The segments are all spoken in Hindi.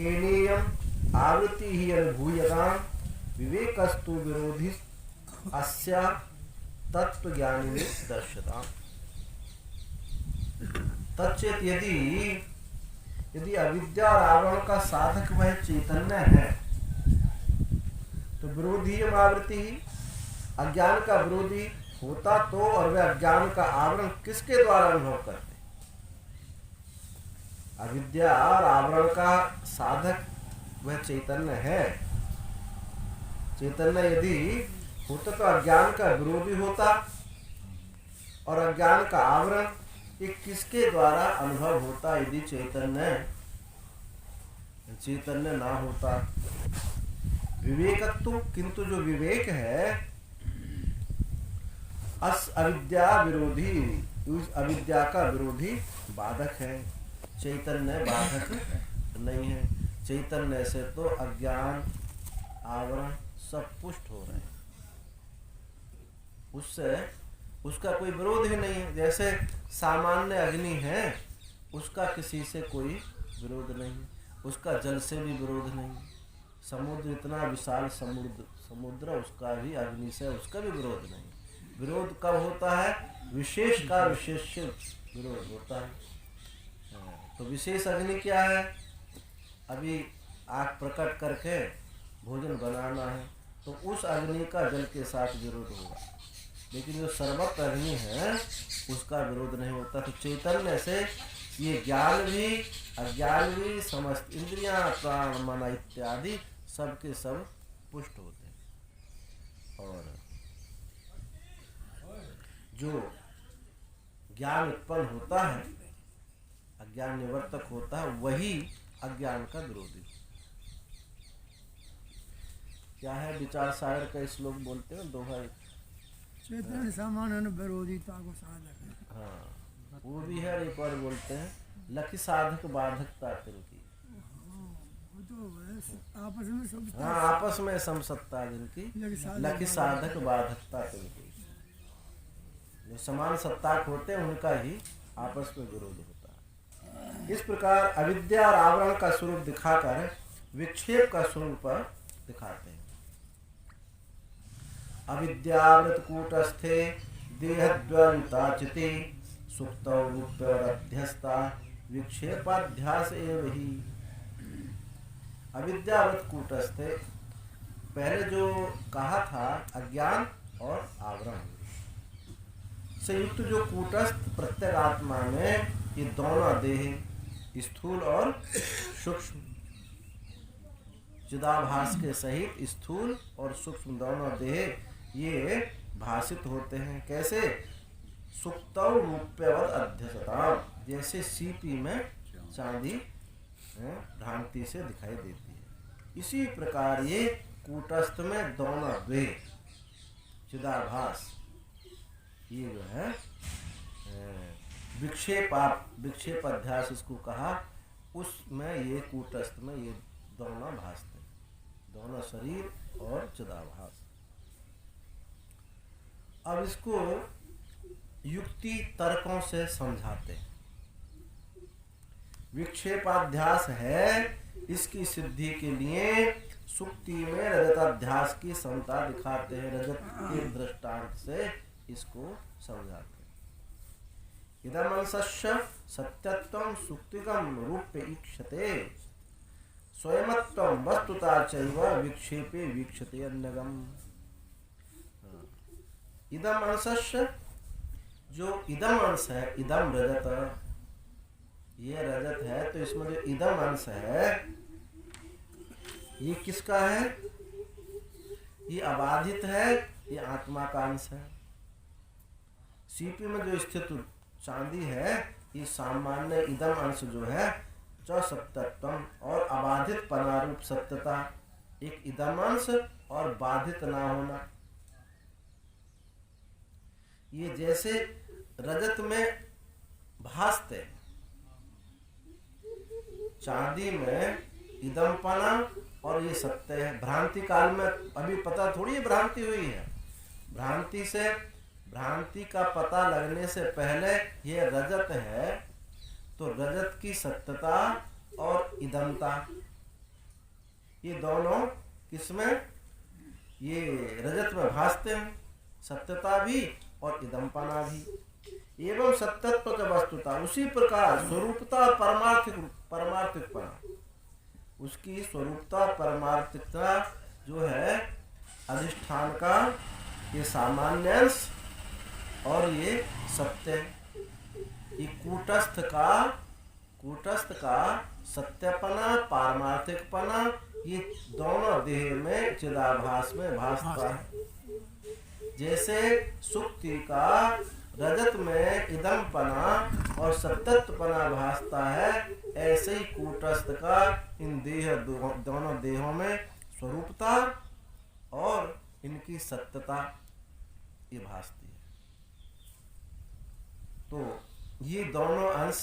केनेयम आवृत्ति ही अनुभूयताम विवेकस्तु विरोधी अस्या तत्व ज्ञानी दर्शताम। तच्चेत यदि अविद्या और आवरण का साधक वह चैतन्य है तो विरोधी आवृत्ति ही अज्ञान का विरोधी होता तो, और वह अज्ञान का आवरण किसके द्वारा अनुभव करते? अविद्या और आवरण का साधक वह चैतन्य है। चैतन्य यदि होता तो अज्ञान का विरोधी होता, और अज्ञान का आवरण ये किसके द्वारा अनुभव होता? यदि चैतन्य ना होता। विवेकत्व, किंतु जो विवेक है अविद्या विरोधी, उस अविद्या का विरोधी बाधक है। चैतन्य बाधक नहीं है। चैतन्य से तो अज्ञान आवरण सब पुष्ट हो रहे हैं, उससे उसका कोई विरोध ही नहीं है। जैसे सामान्य अग्नि है, उसका किसी से कोई विरोध नहीं, उसका जल से भी विरोध नहीं। समुद्र इतना विशाल समुद्र उसका भी अग्नि से उसका भी विरोध नहीं। विरोध कब होता है? विशेष का विशेष विरोध होता है। तो विशेष अग्नि क्या है? अभी आग प्रकट करके भोजन बनाना है तो उस अग्नि का जल के साथ विरोध होगा, लेकिन जो सर्वत्र अग्नि है उसका विरोध नहीं होता। तो चैतन्य से ये ज्ञान भी अज्ञान भी समस्त इंद्रियां प्राण मन इत्यादि सबके सब पुष्ट होते हैं। और जो ज्ञान उत्पन्न होता है, अज्ञान निवर्तक होता है, वही अज्ञान का विरोधी। क्या है? विचार सागर का श्लोक बोलते हैं दोहा, चैतन्य सामान्य विरोधिता को साधक। हाँ, वो भी है। एक और बोलते हैं लखी साधक बाधकता तिनकी। आपस में सब, हाँ, आपस में समसत्ता जिनकी, लखी साधक बाधकता तिनकी। जो समान सत्ताक होते हैं उनका ही आपस में विरोध होता है। इस प्रकार अविद्या और आवरण का स्वरूप दिखाकर विक्षेप का स्वरूप दिखाते हैं। अविद्यावृत कूटस्थे देहद्वंताचिते सुप्तौ रूप्योरध्यस्ता विक्षेपाध्यास एव ही। अविद्यावृत कूटस्थे, पहले जो कहा था अज्ञान और आवरण से युक्त जो कूटस्थ प्रत्येक आत्मा में ये दोनों देह स्थूल और सूक्ष्म, चिदाभास के सहित स्थूल और सूक्ष्म दोनों देह ये भाषित होते हैं। कैसे? सुप्तौ रूप्यवद अध्यसताम, जैसे सीपी में चांदी भ्रांति से दिखाई देती है, इसी प्रकार ये कूटस्थ में दोनों देह चिदाभास ये जो है विक्षेप अध्यास इसको कहा, उसमें ये कूटस्थ में ये दोनों भासते, दोनों शरीर और चिदाभास। अब इसको युक्ति तर्कों से समझाते हैं। विक्षेपाध्यास है, इसकी सिद्धि के लिए सुक्ति में रजताध्यास की समता दिखाते हैं। रजत के दृष्टांत से इसको समझाते हैं। इदमंसस्य सत्यत्वं सुक्तिकं रूप्य ईक्षते स्वयमत्वं वस्तुता चैव विक्षेपे वीक्षते अन्यगम। इदम अंशस्य, जो इदम अंश है, इदम रजत, ये रजत है, तो इसमें जो इदम अंश है ये किसका है? ये अबाधित है, ये आत्मा का अंश है। सीपी में जो स्थित चांदी है ये सामान्य इदम अंश जो है सत्यत्वम और अबाधित परारूप सत्यता, एक इदम अंश और बाधित ना होना। ये जैसे रजत में भासते, चांदी में इदमपना और ये सत्य है। भ्रांति काल में अभी पता थोड़ी है भ्रांति हुई है, भ्रांति का पता लगने से पहले ये रजत है, तो रजत की सत्यता और इदमता ये दोनों किसमें, ये रजत में भासते हैं, सत्यता भी और इदमपना भी। एवं सत्यत्व का वस्तुता, उसी प्रकार स्वरूपता और परमार्थिकपना, उसकी स्वरूपता परमार्थिकता जो है अधिष्ठान का ये सामान्य अंश और ये सत्य, ये कूटस्थ का सत्यपना पारमार्थिकपना, ये दोनों देह में चिदाभास में भासता है। जैसे सुक्ति का रजत में इदमपना और सत्यत्वपना भासता है, ऐसे ही कूटस्थ का इन दोनों देहों में स्वरूपता और इनकी सत्यता ये भासती है। तो ये दोनों अंश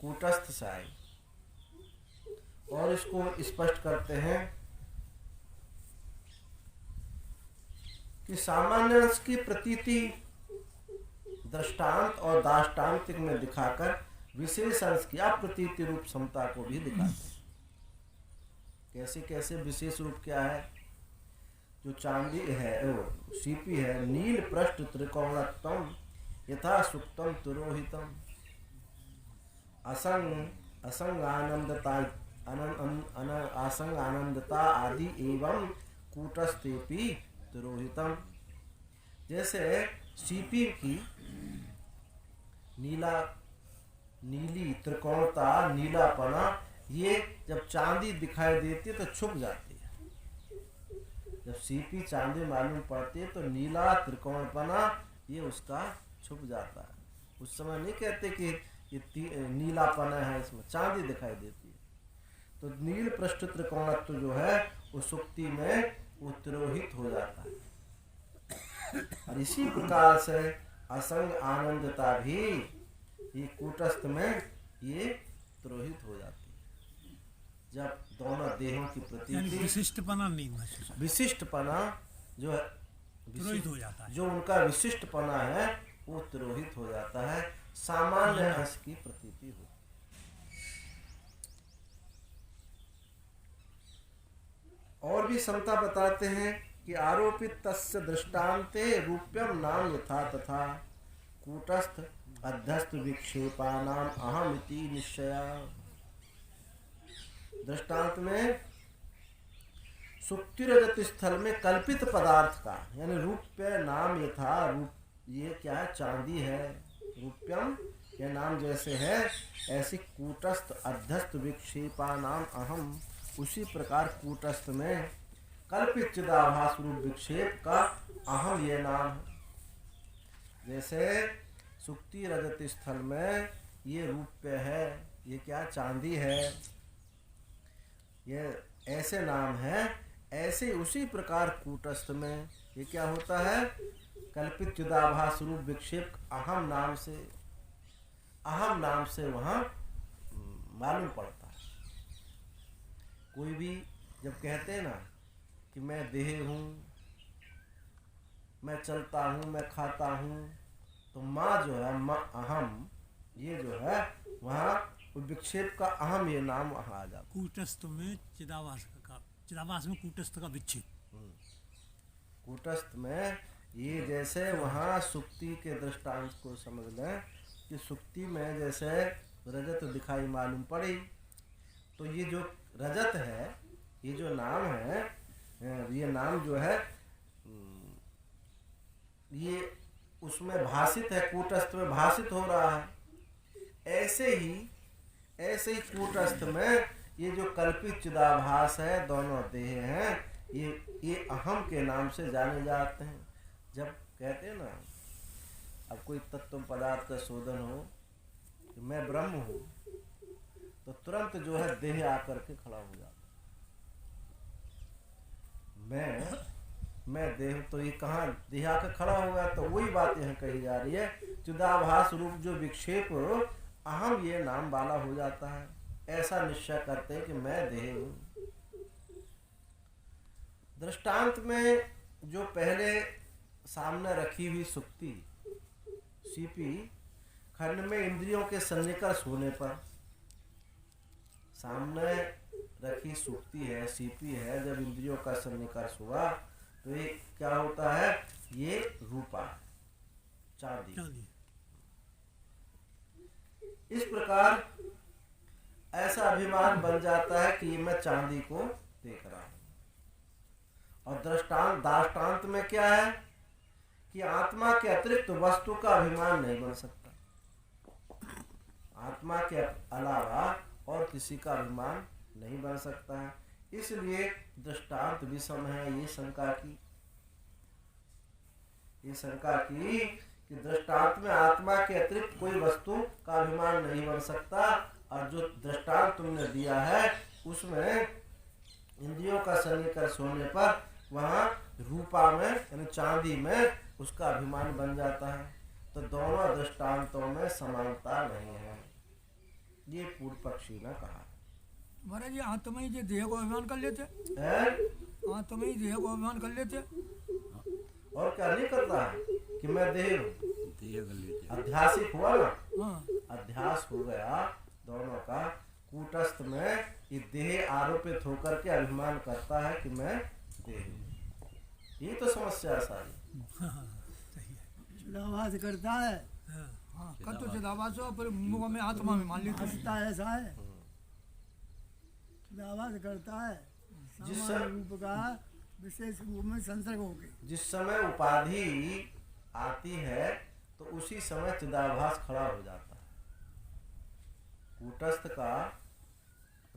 कूटस्थ से आए और इसको स्पष्ट करते हैं कि सामान्य अंश की प्रतीति दृष्टांत और दाष्टांतिक में दिखाकर विशेष अंश की अप्रतीति रूप समता को भी दिखाते हैं। कैसे कैसे विशेष रूप क्या है, जो चांदी है वो सीपी है, नील पृष्ठ त्रिकोणत्वम यथा सुक्तम तुरोहितम असंग आनंदता आदि एवं कूटस्थेपि तुरोहितम। जैसे सीपी की नीली त्रिकोणता, नीलापना, ये जब चांदी दिखाई देती है तो छुप जाती है। जब सीपी चांदी मालूम पड़ती है तो नीला त्रिकोणपना ये उसका छुप जाता है। उस समय नहीं कहते कि ये नीलापना है, इसमें चांदी दिखाई देती है। तो नील पृष्ठ त्रिकोणत्व जो है वो सुक्ति में वो तिरोहित हो जाता है। और इसी प्रकार से असंग आनंदता भी ये कूटस्थ में ये तिरोहित हो जाती है। जब दोनों देहों की प्रतीति विशिष्टपना नहीं महसूस, विशिष्टपना जो है तिरोहित हो जाता है, जो उनका विशिष्टपना है वो तिरोहित हो जाता है, सामान्य अंश की प्रतीति होती है। और भी समता बताते हैं कि आरोपित तस्य दृष्टान्ते रूप्यम नाम यथा तथा कूटस्थ अध्यस्त विक्षेपानाम अहमिति निश्चया। दृष्टांत में सुक्ति रजत स्थल में कल्पित पदार्थ का, यानी रूप्य नाम यथा, रूप ये क्या है, चांदी है, रूप्यम ये नाम जैसे है, ऐसी कूटस्थ अध्यस्त विक्षेपानाम अहम, उसी प्रकार कूटस्थ में कल्पित चिदाभास रूप विक्षेप का अहम ये नाम है। जैसे सुक्ति रजत स्थल में ये रूप्य है, ये क्या चांदी है, ये ऐसे नाम है, ऐसे उसी प्रकार कूटस्थ में ये क्या होता है, कल्पित चिदाभास रूप विक्षेप अहम नाम से वहाँ मालूम पड़ता है। कोई भी जब कहते हैं ना कि मैं देह हूँ, मैं चलता हूँ, मैं खाता हूँ, तो माँ जो है, माँ अहम, ये जो है वहाँ विक्षेप का अहम ये नाम वहाँ आ जाता। कूटस्थ में चिदाभास में कूटस्थ का विक्षेप, कूटस्थ में ये जैसे वहाँ सुक्ति के दृष्टांत को समझ लें कि सुक्ति में जैसे रजत दिखाई मालूम पड़ी, तो ये जो रजत है, ये जो नाम है, ये नाम जो है ये उसमें भाषित है, कूटस्थ में भाषित हो रहा है। ऐसे ही कूटस्थ में ये जो कल्पित चिदाभास है, दोनों देह हैं, ये अहम के नाम से जाने जाते हैं। जब कहते हैं ना, अब कोई तत्व पदार्थ का शोधन हो कि मैं ब्रह्म हूँ, तो तुरंत जो है देह आकर के खड़ा हो जाता। मैं देह, तो ये कहाँ देह आकर खड़ा होगा, तो वही बात यहाँ कही जा रही है, चिदाभास रूप जो विक्षेप अहम ये नाम वाला हो जाता है। ऐसा निश्चय करते हैं कि मैं देह हूँ। दृष्टांत में जो पहले सामने रखी हुई सुक्ति सीपी खंड में इंद्रियों के सन्निकर्ष होने पर सामने रखी सुक्ति है, सीपी है, जब इंद्रियों का सन्निकर्ष हुआ तो ये क्या होता है? ये रूपा, चांदी। चांदी। इस प्रकार ऐसा अभिमान बन जाता है कि मैं चांदी को देख रहा हूं। और दृष्टांत में क्या है कि आत्मा के अतिरिक्त वस्तु का अभिमान नहीं बन सकता। आत्मा के अलावा और किसी का अभिमान नहीं बन सकता है। इसलिए दृष्टांत विषम है। ये शंका की कि दृष्टांत में आत्मा के अतिरिक्त कोई वस्तु का अभिमान नहीं बन सकता। और जो दृष्टांत तुमने दिया है उसमें इंद्रियों का सन्निकर्ष होने पर वहाँ रूपा में यानी चांदी में उसका अभिमान बन जाता है। तो दोनों दृष्टांतों में समानता नहीं है, ये पूर्व पक्षी ने कहा। महाराज ये आत्मा ही जो देह को अभिमान कर लेते, आत्मा ही देह को अभिमान कर लेते, और क्या नहीं करता है कि मैं देह हूँ। अध्यासिक हुआ ना, हाँ अध्यास हो गया दोनों का। कूटस्थ में ये देह आरोपित होकर के अभिमान करता है कि मैं देह हूँ। ये तो समस्या सारी। सही है। चिदाभास करता है, हाँ। हाँ कर तो चिदाभास हो, पर मुख में आत्मा में मान लेता हंसता है, ऐसा है। चिदाभास करता है सामान्य रूप का विशेष रूप में संसर्ग हो गई। जिस समय उपाधि आती है तो उसी समय चिदाभास खड़ा हो जाता है। कूटस्थ का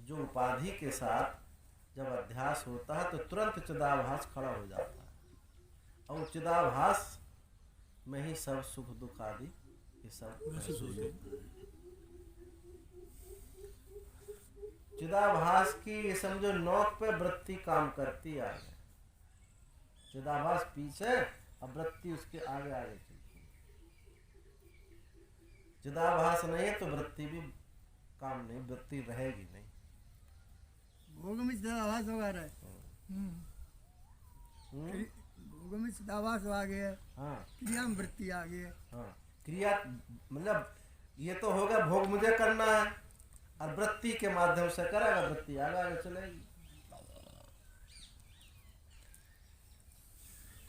जो उपाधि के साथ जब अध्यास होता है तो तुरंत चिदाभास खड़ा हो जाता है। और चिदाभास में ही सब सुख दुख आदि ये सब महसूस होते हैं। चिदाभास की ये समझो नोक पे वृत्ति काम करती आगे। चिदाभास पीछे और वृत्ति उसके आगे आगे चलती है। चिदाभास नहीं है तो वृत्ति भी काम नहीं, वृत्ति रहेगी नहीं। भोग में चिदाभास हो रहा है, भोग में चिदाभास आ गया, हाँ क्रिया में वृत्ति आ गई। हाँ क्रिया मतलब ये तो होगा भोग मुझे करना है और वृत्ति के माध्यम से करेगा, वृत्ति आगे आगे चलेगी।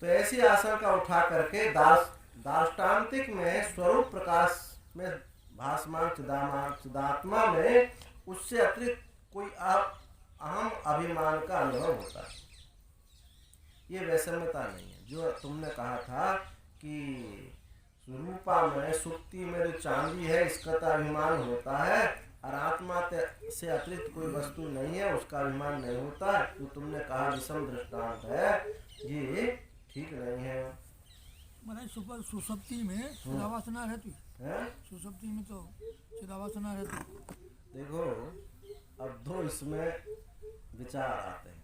तो ऐसी आशंका उठा करके दार्ष्टान्तिक में स्वरूप प्रकाश में भासमान चिदात्मा में उससे अतिरिक्त कोई अहम अभिमान का अनुभव होता है। ये वैषम्यता नहीं है। जो तुमने कहा था कि रूपा में सुक्ति में जो चांदी है इसका तो अभिमान होता है और आत्मा से अतिरिक्त कोई वस्तु नहीं है उसका अभिमान नहीं होता, जो तुमने कहा विषम दृष्टांत है, ये ठीक नहीं है। मतलब सुसुप्ति में चिदाभास ना रहती है? सुसुप्ति में तो चिदाभास ना रहती। देखो अब दो इसमें विचार आते हैं।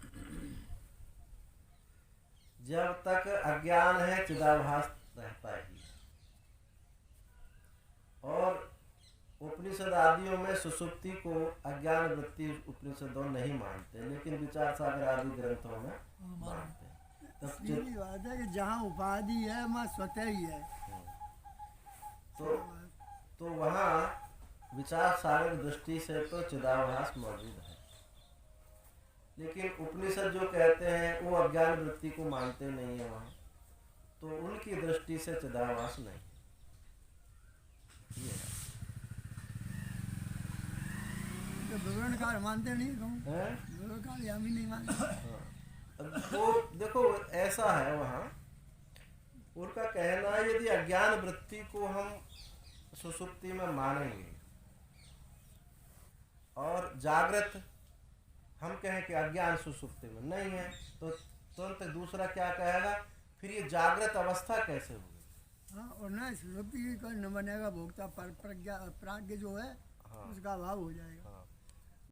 जब तक अज्ञान है चिदाभास रहता ही है। और उपनिषद आदियों में सुसुप्ति को अज्ञान वृत्ति उपनिषदों नहीं मानते, लेकिन विचार सागर आदि ग्रंथों में मानते हैं। सीधी बात है कि जहाँ उपाधि है वहाँ स्वतः ही है। तो वहाँ विचार सागर दृष्टि से तो चिदाभास मौजूद है, लेकिन उपनिषद जो कहते हैं वो अज्ञान वृत्ति को मानते नहीं है वहाँ, तो उनकी दृष्टि से चिदाभास नहीं। तो विवरणकार मानते नहीं, कहूँ है? विवरणकार हम ही नहीं मानते। तो देखो ऐसा है वहाँ उनका कहना है यदि अज्ञान वृत्ति को हम सुसुप्ति में मानेंगे और जागृत हम कहें कि अज्ञान सुसुप्ति में नहीं है, तो तुरंत दूसरा क्या कहेगा फिर ये जागृत अवस्था कैसे होगी? हाँ, और ना सुसुप्ति का न बनेगा भोक्ता, प्रज्ञा प्राज्ञ जो है हाँ। उसका अभाव हो जाएगा। हाँ,